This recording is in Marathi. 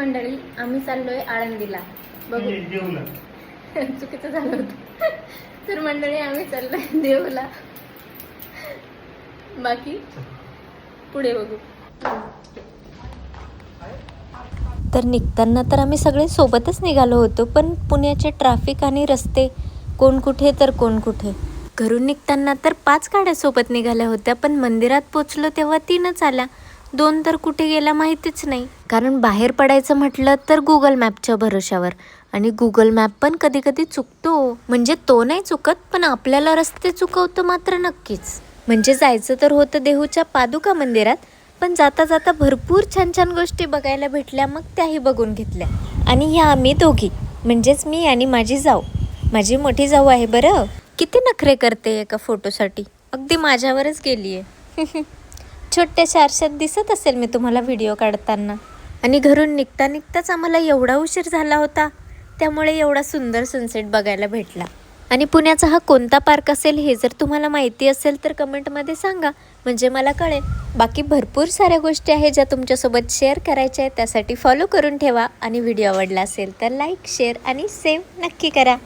मंडळी आम्ही चाललोय आळंदीला बघू. चुकीचं झालं होतं. तर मंडळी आम्ही चाललोय देवला, बाकी पुढे बघू. तर निघताना तर आम्ही सगळे सोबतच निघालो होतो, पण पुण्याचे ट्रॅफिक आणि रस्ते कोण कुठे तर कोण कुठे. घरून निघताना तर 5 गाड्या सोबत निघाल्या होत्या, पण मंदिरात पोचलो तेव्हा 3च आल्या. 2 तर कुठे गेल्या माहितीच नाही. कारण बाहेर पडायचं म्हटलं तर गुगल मॅपच्या भरोशावर, आणि गुगल मॅप पण कधी कधी चुकतो. म्हणजे तो नाही चुकत, पण आपल्याला रस्ते चुकवतो मात्र नक्कीच. म्हणजे जायचं तर होतं देहूच्या पादुका मंदिरात, पण जाता जाता भरपूर छान छान गोष्टी बघायला भेटल्या, मग त्याही बघून घेतल्या. आणि ह्या आम्ही दोघी, म्हणजेच मी आणि माझी जाऊ. माझी मोठी जाऊ आहे बरं. किती नखरे करते एका फोटोसाठी, अगदी माझ्यावरच गेली आहे. छोट्याशा आरशात दिसत असेल मी तुम्हाला व्हिडिओ काढताना. आणि घरून निघता निघताच आम्हाला एवढा उशीर झाला होता, त्यामुळे एवढा सुंदर सनसेट बघायला भेटला. आणि पुण्याचा हा कोणता पार्क असेल हे जर तुम्हाला माहिती असेल तर कमेंटमध्ये सांगा, म्हणजे मला कळेल. बाकी भरपूर साऱ्या गोष्टी आहेत ज्या तुमच्यासोबत शेअर करायच्या आहेत, त्यासाठी फॉलो करून ठेवा. आणि व्हिडिओ आवडला असेल तर लाईक, शेअर आणि सेव्ह नक्की करा.